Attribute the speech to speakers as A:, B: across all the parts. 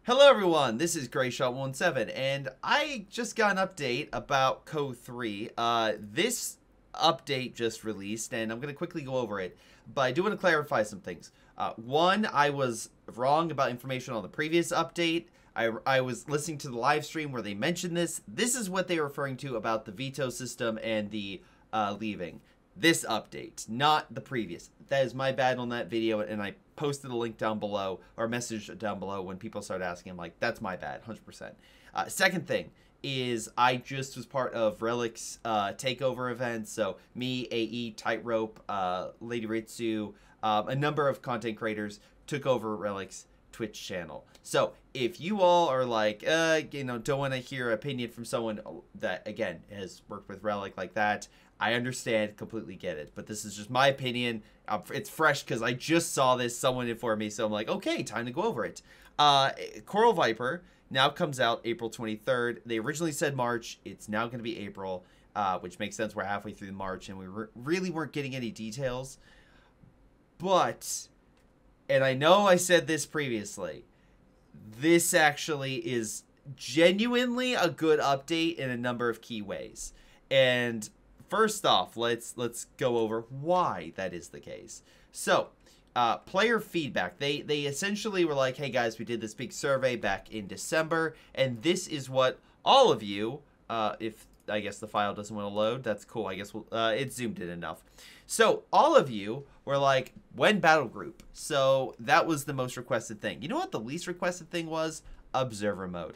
A: Hello everyone, this is Greyshot17, and I just got an update about COH3. This update just released, and I'm going to quickly go over it, but I do want to clarify some things. One, I was wrong about information on the previous update. I was listening to the live stream where they mentioned this. This is what they were referring to about the veto system and the leaving. This update, not the previous. That is my bad on that video, and I posted a link down below, or a message down below when people started asking. I'm like, that's my bad, 100%. Second thing is I just was part of Relic's takeover event. So me, AE, Tightrope, Lady Ritsu, a number of content creators took over Relic's Twitch channel. So if you all are like, don't want to hear opinion from someone that, again, has worked with Relic like that, I understand, completely get it. But this is just my opinion. It's fresh because I just saw this. Someone informed me, so I'm like, okay, time to go over it. Coral Viper now comes out April 23rd. They originally said March. It's now going to be April, which makes sense. We're halfway through March, and we really weren't getting any details. But, and I know I said this previously, this actually is genuinely a good update in a number of key ways. And first off, let's go over why that is the case. So, player feedback. They essentially were like, hey guys, we did this big survey back in December, and this is what all of you, if I guess the file doesn't want to load, that's cool. I guess it's zoomed in enough. So, all of you were like, when battle group? So, that was the most requested thing. You know what the least requested thing was? Observer mode.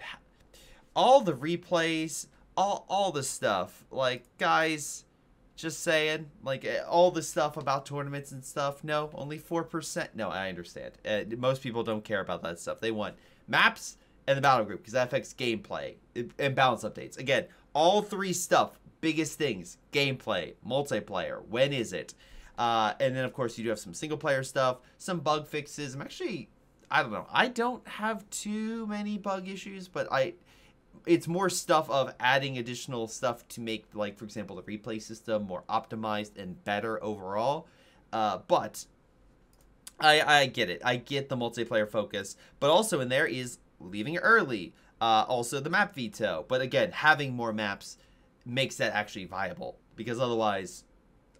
A: All the replays, all the stuff. Like, guys, just saying, like, all the stuff about tournaments and stuff. No, only 4%. No, I understand. Most people don't care about that stuff. They want maps and the battle group because that affects gameplay and balance updates. Again, all three stuff, biggest things: gameplay, multiplayer, when is it? And then, of course, you do have some single-player stuff, some bug fixes. I don't know. I don't have too many bug issues, but it's more stuff of adding additional stuff to make, like, for example, the replay system more optimized and better overall. But I get it. I get the multiplayer focus. But also in there is leaving early. Also the map veto. But again, having more maps makes that actually viable. Because otherwise,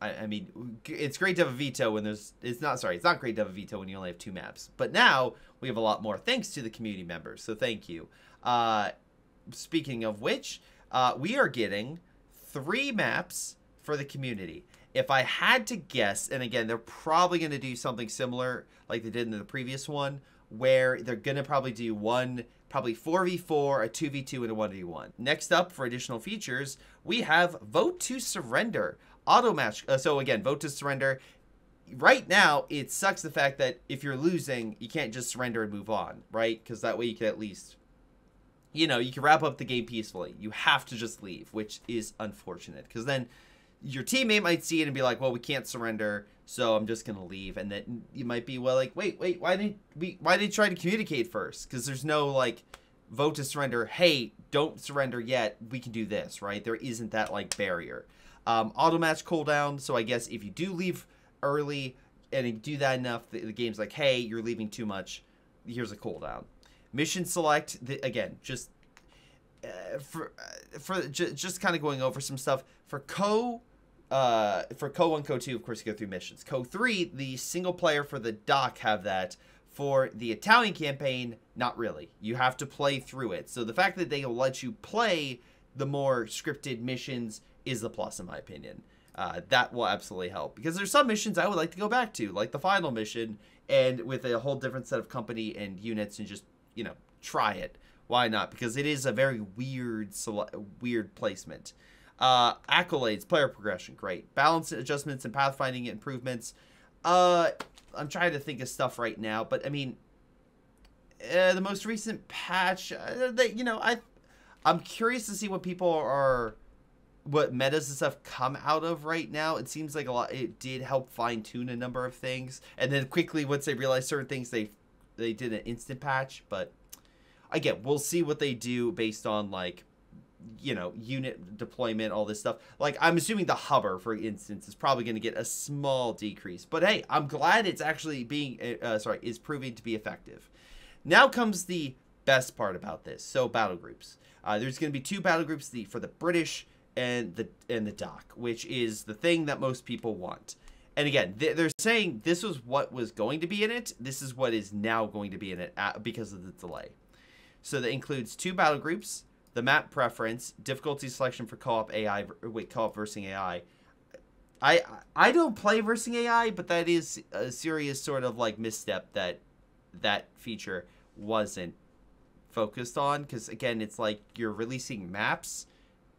A: I mean, it's great to have a veto when it's not great to have a veto when you only have 2 maps. But now we have a lot more thanks to the community members. So thank you. Speaking of which, we are getting 3 maps for the community. If I had to guess, and again, they're probably going to do something similar like they did in the previous one, where they're going to probably do probably 4v4, a 2v2, and a 1v1. Next up, for additional features, we have Vote to Surrender. Auto match. So again, Vote to Surrender. Right now, it sucks the fact that if you're losing, you can't just surrender and move on, right? Because that way you can at least, you can wrap up the game peacefully. You have to just leave, which is unfortunate. Because then your teammate might see it and be like, well, we can't surrender, so I'm just going to leave. And then you might be, well, like, wait, why did you try to communicate first? Because there's no, like, vote to surrender. Hey, don't surrender yet. We can do this, right? There isn't that, like, barrier. Auto match cooldown. So I guess if you do leave early and you do that enough, the game's like, hey, you're leaving too much. Here's a cooldown. Mission select, again, just just kind of going over some stuff for Co1, Co2. Of course, you go through missions. Co3, the single player for the doc have that. For the Italian campaign, not really. You have to play through it. So the fact that they'll let you play the more scripted missions is the plus, in my opinion. That will absolutely help, because there's some missions I would like to go back to, like the final mission, and with a whole different set of company and units, and just, try it. Why not? Because it is a very weird placement. Accolades, player progression, great. Balance adjustments and pathfinding improvements. I'm trying to think of stuff right now, but I mean, the most recent patch, I'm curious to see what what metas and stuff come out of right now. It seems like it did help fine tune a number of things, and then quickly once they realized certain things, they did an instant patch. But again, we'll see what they do based on, like, unit deployment, all this stuff. Like, I'm assuming the hover, for instance, is probably going to get a small decrease. But hey, I'm glad it's actually is proving to be effective. Now comes the best part about this. So battle groups. There's going to be 2 battle groups, for the British and the doc, which is the thing that most people want. And again, they're saying this was what was going to be in it. This is what is now going to be in it because of the delay. So that includes 2 battle groups, the map preference, difficulty selection for co-op AI. Wait, co-op versing AI. I don't play versing AI, but that is a serious sort of like misstep that feature wasn't focused on, because again, it's like you're releasing maps,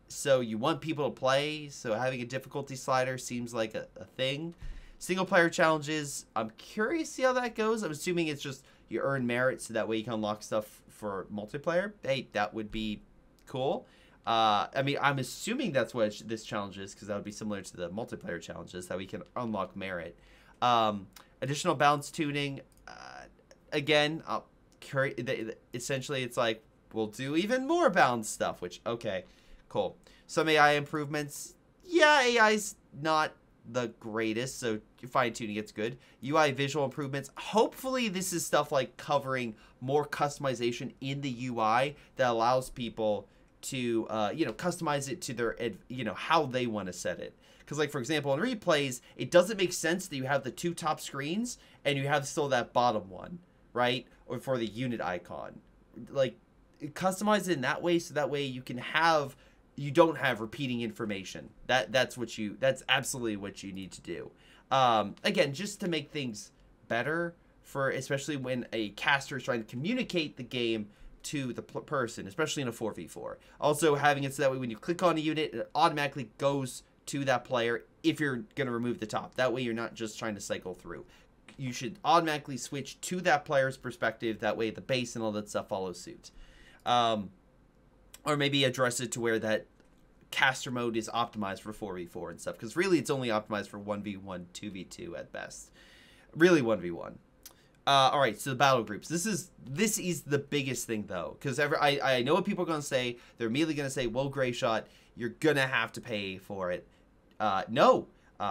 A: so you want people to play, so having a difficulty slider seems like a thing. Single player challenges, I'm curious to see how that goes. I'm assuming it's just you earn merit so that way you can unlock stuff for multiplayer. Hey, that would be cool. I mean, I'm assuming that's what this challenge is, because that would be similar to the multiplayer challenges, that we can unlock merit. Additional balance tuning, again, essentially it's like, we'll do even more balance stuff, which, okay, cool. Some AI improvements, yeah, AI's not the greatest, so fine-tuning it's good. UI visual improvements, hopefully this is stuff like covering more customization in the UI that allows people to, you know, customize it to their, you know, how they want to set it. Because, like, for example, in replays, it doesn't make sense that you have the 2 top screens and you have still that bottom one, right? Or for the unit icon. Like, customize it in that way so that way you can have, you don't have repeating information. That's absolutely what you need to do. Again, just to make things better for, especially when a caster is trying to communicate the game to the person, especially in a 4v4. Also having it so that way when you click on a unit, it automatically goes to that player if you're going to remove the top. That way you're not just trying to cycle through. You should automatically switch to that player's perspective. That way the base and all that stuff follows suit. Or maybe address it to where that caster mode is optimized for 4v4 and stuff. Because really it's only optimized for 1v1, 2v2 at best. Really 1v1. All right, so the battle groups. This is the biggest thing, though, because I know what people are going to say. They're immediately going to say, well, Greyshot, you're going to have to pay for it. No.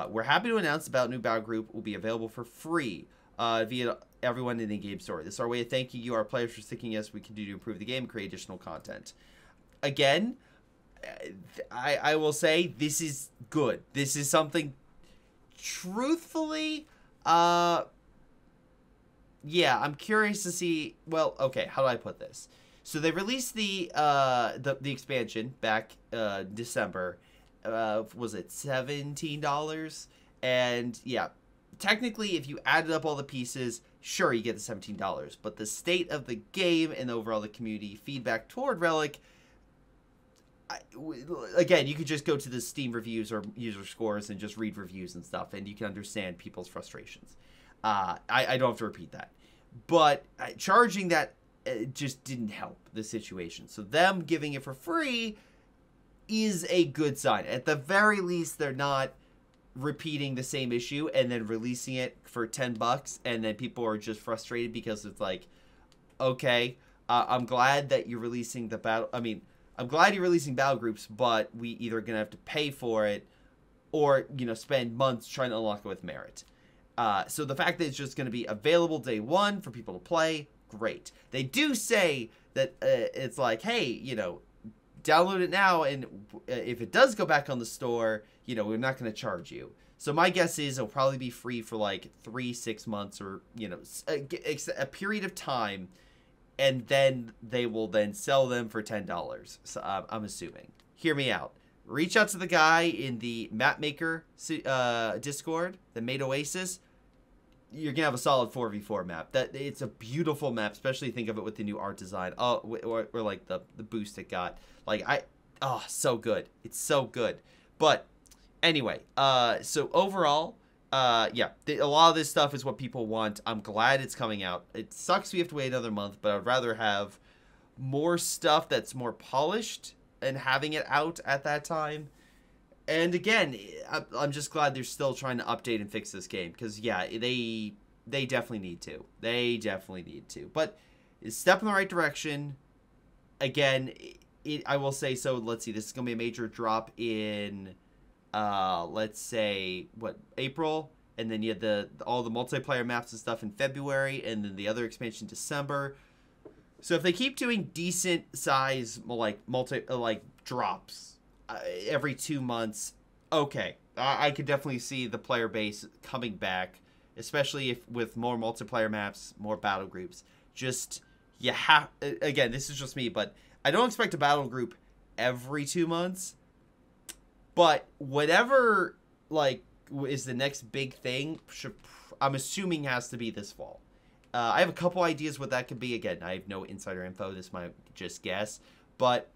A: We're happy to announce the new battle group will be available for free via everyone in the game store. This is our way of thanking you, our players, for sticking us. We continue to improve the game and create additional content. Again, I will say this is good. This is something, truthfully, yeah, I'm curious to see. Well, okay, how do I put this? So they released the expansion back December. Was it $17? And yeah, technically, if you added up all the pieces, sure, you get the $17. But the state of the game and overall the community feedback toward Relic, again, you could just go to the Steam reviews or user scores and just read reviews and stuff, and you can understand people's frustrations. I don't have to repeat that. But charging that just didn't help the situation. So them giving it for free is a good sign. At the very least, they're not repeating the same issue and then releasing it for $10, and then people are just frustrated because it's like, okay, I'm glad that you're releasing the battle. I mean, I'm glad you're releasing battle groups, but we either gonna have to pay for it or, you know, spend months trying to unlock it with merit. So the fact that it's just going to be available day one for people to play, great. They do say that it's like, hey, you know, download it now, and if it does go back on the store, you know, we're not going to charge you. So my guess is it'll probably be free for like 3-6 months, or, you know, a period of time, and then they will then sell them for $10. So I'm assuming. Hear me out. Reach out to the guy in the Mapmaker Discord that made Oasis. You're gonna have a solid 4v4 map. It's a beautiful map, especially think of it with the new art design. Oh, or like the boost it got. Like so good. It's so good. But anyway, so overall, yeah, a lot of this stuff is what people want. I'm glad it's coming out. It sucks we have to wait another month, but I'd rather have more stuff that's more polished and having it out at that time. And again, I'm just glad they're still trying to update and fix this game, because yeah, they definitely need to. They definitely need to. But it's a step in the right direction. Again, I will say, so let's see, this is going to be a major drop in, let's say, what, April? And then you had all the multiplayer maps and stuff in February, and then the other expansion December. So if they keep doing decent size, like drops every 2 months, okay, I could definitely see the player base coming back, especially if with more multiplayer maps, more battle groups. Just you have, again, this is just me, but I don't expect a battle group every 2 months. But whatever like is the next big thing, I'm assuming has to be this fall. I have a couple ideas what that could be. Again, I have no insider info. This might just guess. But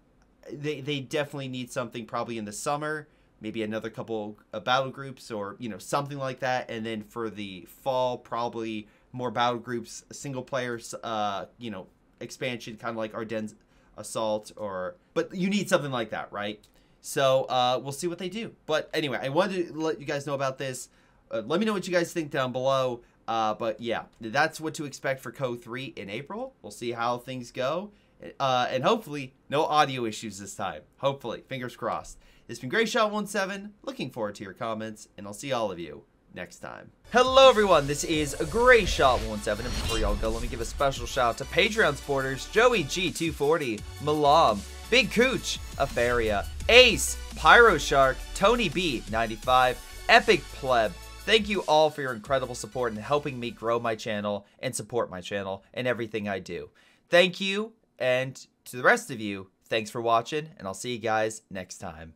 A: they definitely need something probably in the summer. Maybe another couple of battle groups or, you know, something like that. And then for the fall, probably more battle groups, single players, you know, expansion, kind of like Ardennes Assault or... But you need something like that, right? So we'll see what they do. But anyway, I wanted to let you guys know about this. Let me know what you guys think down below. But yeah, that's what to expect for COH3 in April. We'll see how things go. And hopefully, no audio issues this time. Hopefully, fingers crossed. This has been Greyshot17. Looking forward to your comments, and I'll see all of you next time. Hello everyone, this is Greyshot17, and before y'all go, let me give a special shout out to Patreon supporters Joey G240, Milam, Big Cooch, Aphyria, Ace, Pyro Shark, Tonybee 95, Epic Pleb. Thank you all for your incredible support and helping me grow my channel and support my channel and everything I do. Thank you, and to the rest of you, thanks for watching, and I'll see you guys next time.